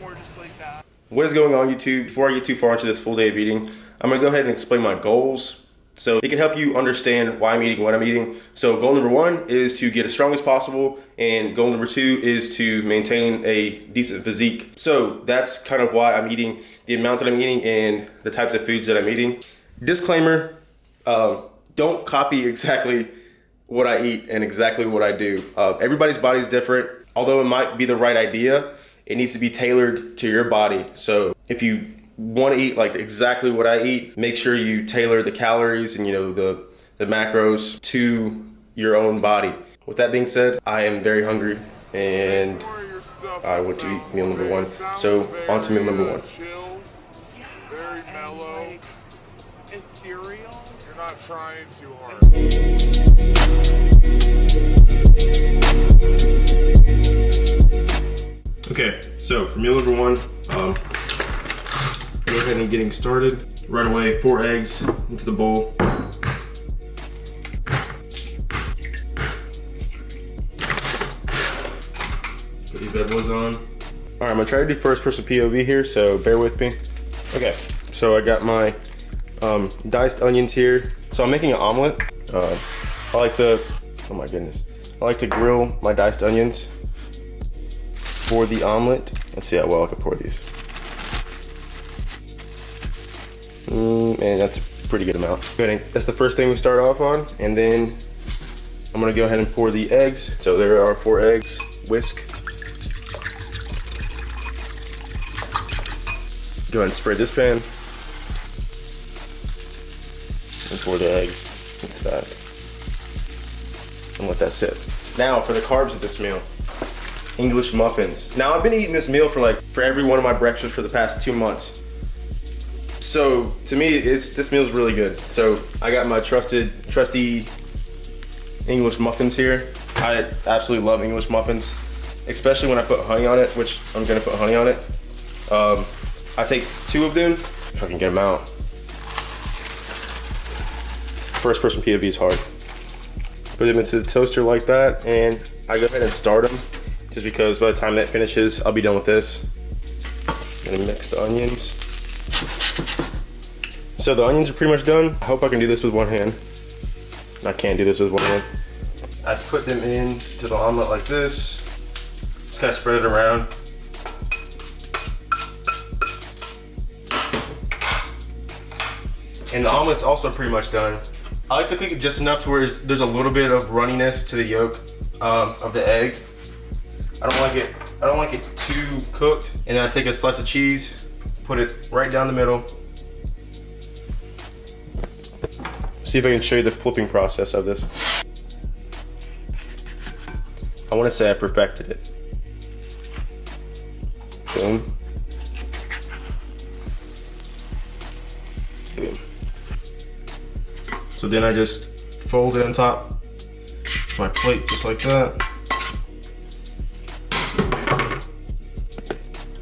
more just like that. What is going on, YouTube? Before I get too far into this full day of eating, I'm gonna go ahead and explain my goals so it can help you understand why I'm eating what I'm eating. So goal number 1 is to get as strong as possible, and goal number 2 is to maintain a decent physique. So that's kind of why I'm eating the amount that I'm eating and the types of foods that I'm eating. Disclaimer, don't copy exactly what I eat and exactly what I do. Everybody's body is different. Although it might be the right idea, it needs to be tailored to your body. So if you want to eat like exactly what I eat, make sure you tailor the calories and the macros to your own body. With that being said, I am very hungry and I want to eat meal number 1. So on to meal number 1. Very mellow. Ethereal. You're not trying too hard. Okay, so for meal number 1, go ahead and getting started. Right away, 4 eggs into the bowl. Put these bad boys on. All right, I'm gonna try to do first person POV here, so bear with me. Okay, so I got my diced onions here. So I'm making an omelet. I like to, oh my goodness. I like to grill my diced onions for the omelet. Let's see how well I can pour these. And that's a pretty good amount. That's the first thing we start off on. And then I'm gonna go ahead and pour the eggs. So there are 4 eggs, whisk. Go ahead and spread this pan. And pour the eggs into that. And let that sit. Now for the carbs of this meal. English muffins. Now I've been eating this meal for every one of my breakfasts for the past 2 months. So to me, this meal is really good. So I got my trusty English muffins here. I absolutely love English muffins, especially when I put honey on it, which I'm gonna put honey on it. I take 2 of them, if I can get them out. First person POV is hard. Put them into the toaster like that, and I go ahead and start them. Just because by the time that finishes, I'll be done with this. I'm gonna mix the onions. So the onions are pretty much done. I hope I can do this with one hand. I can't do this with one hand. I put them into the omelet like this. Just kind of spread it around. And the omelet's also pretty much done. I like to cook it just enough to where there's a little bit of runniness to the yolk of the egg. I don't like it too cooked. And then I take a slice of cheese, put it right down the middle. See if I can show you the flipping process of this. I want to say I perfected it. Boom. Boom. So then I just fold it on top of my plate just like that.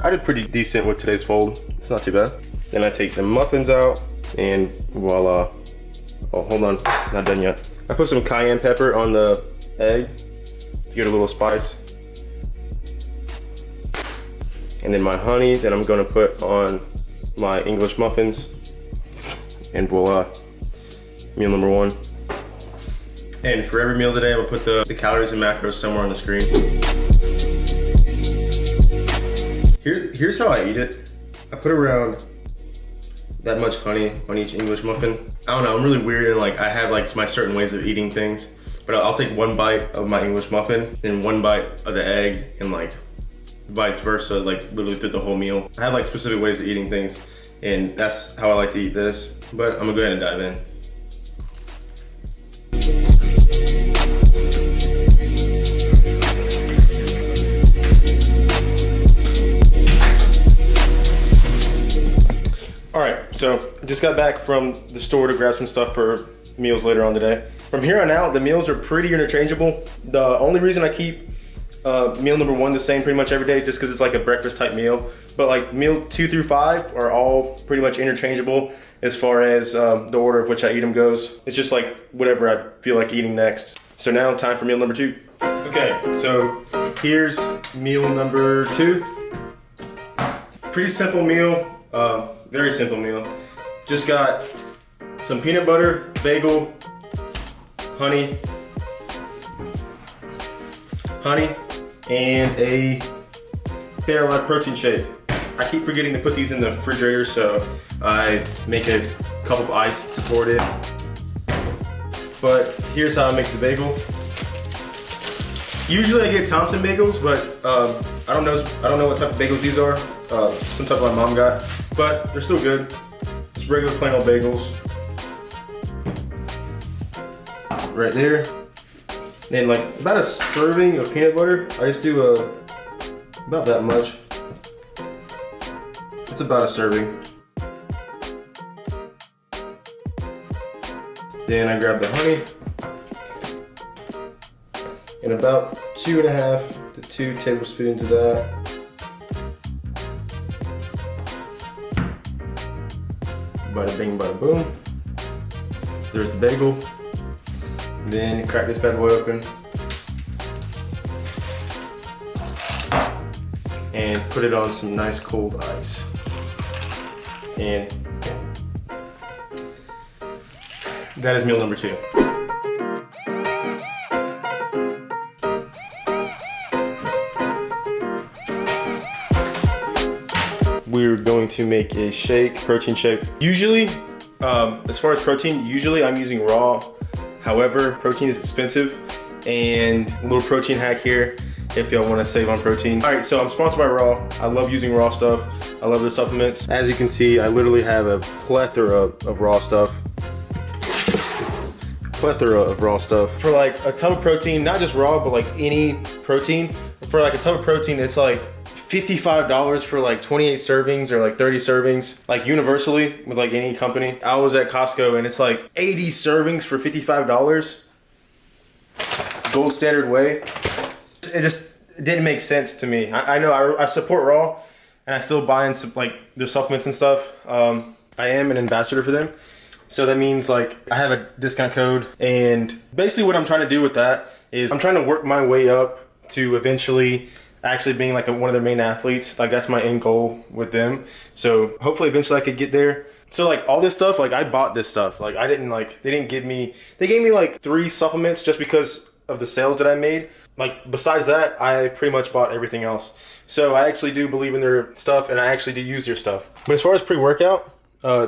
I did pretty decent with today's fold. It's not too bad. Then I take the muffins out and voila. Oh, hold on, not done yet. I put some cayenne pepper on the egg to get a little spice. And then my honey that I'm gonna put on my English muffins. And voila, meal number 1. And for every meal today, I'm gonna put the calories and macros somewhere on the screen. Here's how I eat it. I put around that much honey on each English muffin. I don't know, I'm really weird and I have my certain ways of eating things. But I'll take 1 bite of my English muffin, then 1 bite of the egg, and vice versa, literally through the whole meal. I have specific ways of eating things, and that's how I like to eat this. But I'm gonna go ahead and dive in. Alright, so just got back from the store to grab some stuff for meals later on today. From here on out, the meals are pretty interchangeable. The only reason I keep meal number 1 the same pretty much every day, just because it's a breakfast type meal. But meal 2 through 5 are all pretty much interchangeable as far as the order of which I eat them goes. It's just whatever I feel like eating next. So now time for meal number 2. Okay, so here's meal number 2. Pretty simple meal, very simple meal. Just got some peanut butter, bagel, honey, and a Fairlife protein shake. I keep forgetting to put these in the refrigerator, so I make a cup of ice to pour it in. But here's how I make the bagel. Usually I get Thompson bagels, but I don't know what type of bagels these are. Some type my mom got, but they're still good. Just regular plain old bagels. Right there. And like about a serving of peanut butter. I just do about that much. It's about a serving. Then I grab the honey. And about 2.5 to 2 tablespoons of that. Bada bing, bada boom. There's the bagel. Then crack this bad boy open. And put it on some nice cold ice. And that is meal number 2. We're going to make a shake, protein shake. Usually, as far as protein, usually I'm using raw. However, protein is expensive, and a little protein hack here if y'all want to save on protein. All right, so I'm sponsored by Raw. I love using raw stuff. I love the supplements. As you can see, I literally have a plethora of raw stuff. For like a tub of protein, not just raw, but like any protein. For like a tub of protein, it's like $55 for like 28 servings or like 30 servings, like universally with like any company. I was at Costco and it's like 80 servings for $55. Gold standard way. It just didn't make sense to me. I know I support Raw and I still buy in some, like their supplements and stuff. I am an ambassador for them. So that means like I have a discount code, and basically what I'm trying to do with that is I'm trying to work my way up to eventually actually being like one of their main athletes. Like that's my end goal with them. So hopefully eventually I could get there. So like all this stuff, like I bought this stuff. Like I didn't like, they gave me like 3 supplements just because of the sales that I made. Like besides that, I pretty much bought everything else. So I actually do believe in their stuff, and I actually do use their stuff. But as far as pre-workout,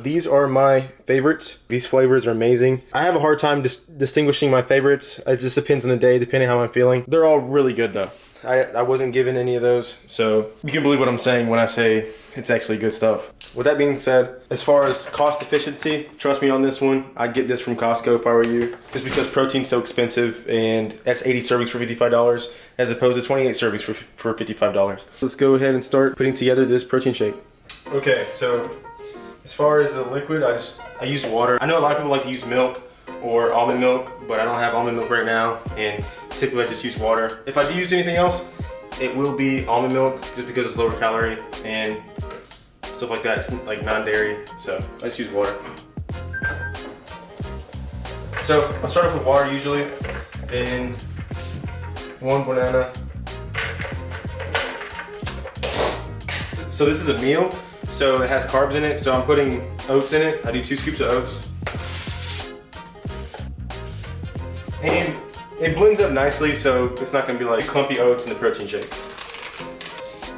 these are my favorites. These flavors are amazing. I have a hard time distinguishing my favorites. It just depends on the day, depending on how I'm feeling. They're all really good though. I wasn't given any of those, so you can believe what I'm saying when I say it's actually good stuff. With that being said, as far as cost efficiency, trust me on this one. I'd get this from Costco if I were you, just because protein's so expensive, and that's 80 servings for $55 as opposed to 28 servings for $55. Let's go ahead and start putting together this protein shake. Okay, so as far as the liquid, I use water. I know a lot of people like to use milk or almond milk, but I don't have almond milk right now, and typically I just use water. If I do use anything else, it will be almond milk, just because it's lower calorie and stuff like that. It's like non-dairy, so I just use water. So I start off with water usually, then 1 banana. So this is a meal, so it has carbs in it, so I'm putting oats in it. I do 2 scoops of oats. And it blends up nicely, so it's not gonna be like clumpy oats in the protein shake.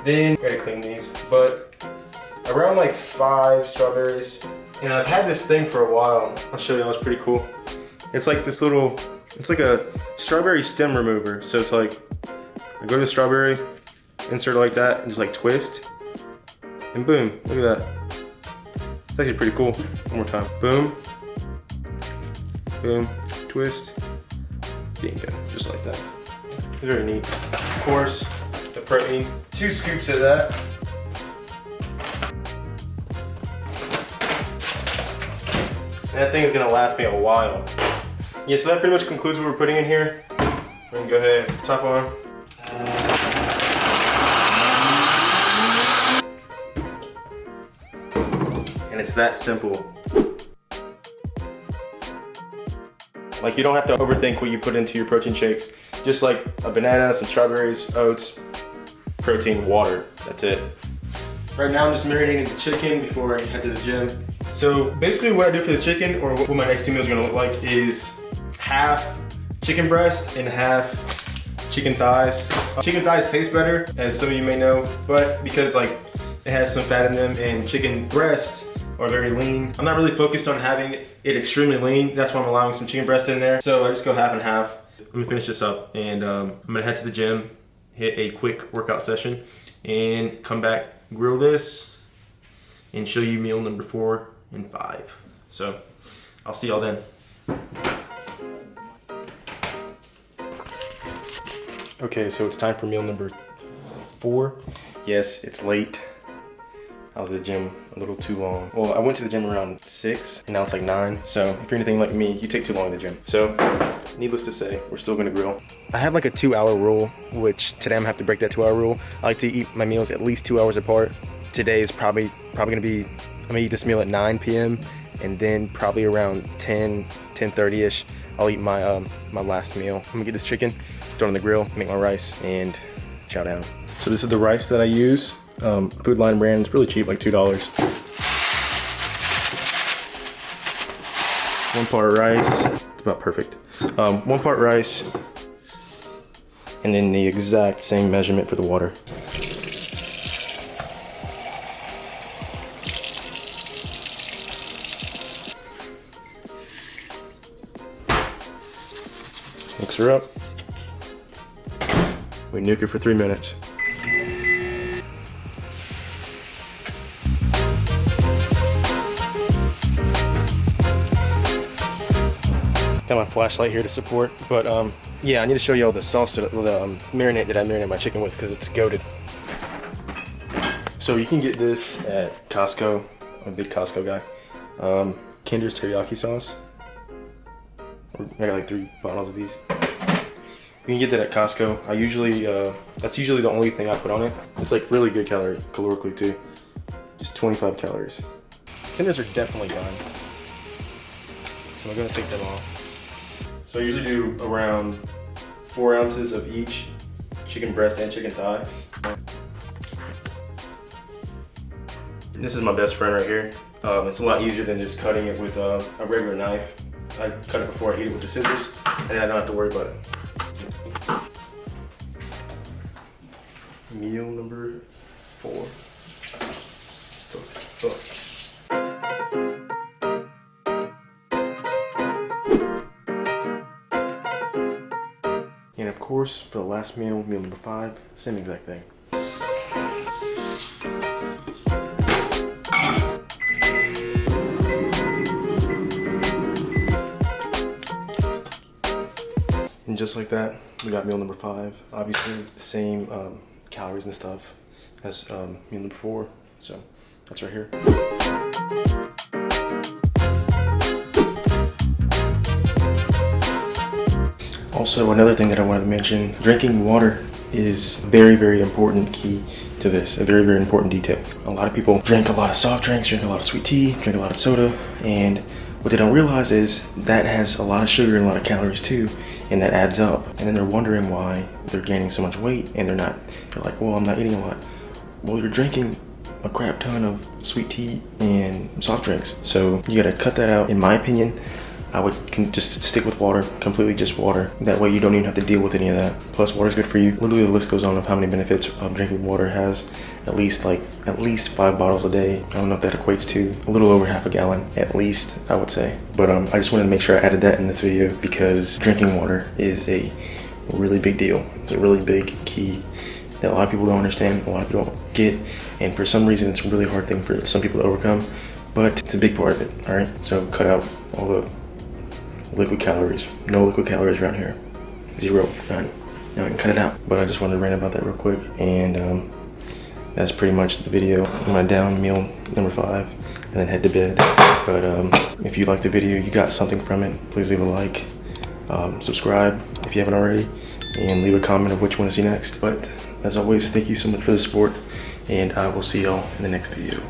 Then, gotta clean these, but around like 5 strawberries. And I've had this thing for a while. I'll show you, it's pretty cool. It's like this little, it's like a strawberry stem remover. So it's like, I go to the strawberry, insert it like that, and just like twist. And boom, look at that. It's actually pretty cool. One more time, boom, boom, twist. Bingo, just like that. Very neat. Of course, the protein. 2 scoops of that. And that thing is gonna last me a while. Yeah, so that pretty much concludes what we're putting in here. We're gonna go ahead and top on. And it's that simple. Like you don't have to overthink what you put into your protein shakes. Just like a banana, some strawberries, oats, protein, water. That's it. Right now I'm just marinating the chicken before I head to the gym. So basically what I do for the chicken, or what my next 2 meals are gonna look like, is half chicken breast and half chicken thighs. Chicken thighs taste better, as some of you may know, but because like it has some fat in them, and chicken breast are very lean. I'm not really focused on having it extremely lean. That's why I'm allowing some chicken breast in there. So I just go half and half. Let me finish this up, and I'm gonna head to the gym, hit a quick workout session, and come back, grill this, and show you meal number 4 and 5. So I'll see y'all then. Okay, so it's time for meal number 4. Yes, it's late. I was at the gym a little too long. Well, I went to the gym around 6, and now it's like 9. So if you're anything like me, you take too long at the gym. So needless to say, we're still gonna grill. I have like a 2-hour rule, which today I'm gonna have to break that 2-hour rule. I like to eat my meals at least 2 hours apart. Today is probably gonna be, I'm gonna eat this meal at 9 p.m. and then probably around 10:30ish, I'll eat my my last meal. I'm gonna get this chicken, throw it on the grill, make my rice, and chow down. So this is the rice that I use. Food Line brand, it's really cheap, like $2. 1 part rice, it's about perfect. 1 part rice, and then the exact same measurement for the water. Mix her up. We nuke her for 3 minutes. Got my flashlight here to support, but yeah, I need to show you all the sauce, the marinade that I marinate my chicken with, because it's goated. So you can get this at Costco. I'm a big Costco guy. Kinder's teriyaki sauce. I got like 3 bottles of these. You can get that at Costco. I usually, that's usually the only thing I put on it. It's like really good calorically too. Just 25 calories. Kinder's are definitely gone. So I'm gonna take them off. So I usually do around 4 ounces of each chicken breast and chicken thigh. This is my best friend right here. It's a lot easier than just cutting it with a regular knife. I cut it before I eat it with the scissors, and then I don't have to worry about it. Meal number 4. And of course, for the last meal, meal number 5, same exact thing. And just like that, we got meal number 5. Obviously, the same calories and stuff as meal number 4. So that's right here. Also, another thing that I wanted to mention, drinking water is very, very important key to this, a very, very important detail. A lot of people drink a lot of soft drinks, drink a lot of sweet tea, drink a lot of soda, and what they don't realize is that has a lot of sugar and a lot of calories too, and that adds up. And then they're wondering why they're gaining so much weight, and they're like, well, I'm not eating a lot. Well, you're drinking a crap ton of sweet tea and soft drinks. So you gotta cut that out. In my opinion, I would just stick with water, completely just water. That way you don't even have to deal with any of that. Plus, water's good for you. Literally, the list goes on of how many benefits drinking water has. At least 5 bottles a day. I don't know if that equates to a little over half a gallon, at least, I would say. But I just wanted to make sure I added that in this video because drinking water is a really big deal. It's a really big key that a lot of people don't understand, a lot of people don't get, and for some reason it's a really hard thing for some people to overcome, but it's a big part of it, all right? So cut out all the liquid calories. No liquid calories around here. 0, none. No, I can cut it out. But I just wanted to rant about that real quick, and that's pretty much the video. I'm gonna down meal number 5 and then head to bed. But if you liked the video, you got something from it, please leave a like, subscribe if you haven't already, and leave a comment of what you want to see next. But as always, thank you so much for the support, and I will see y'all in the next video.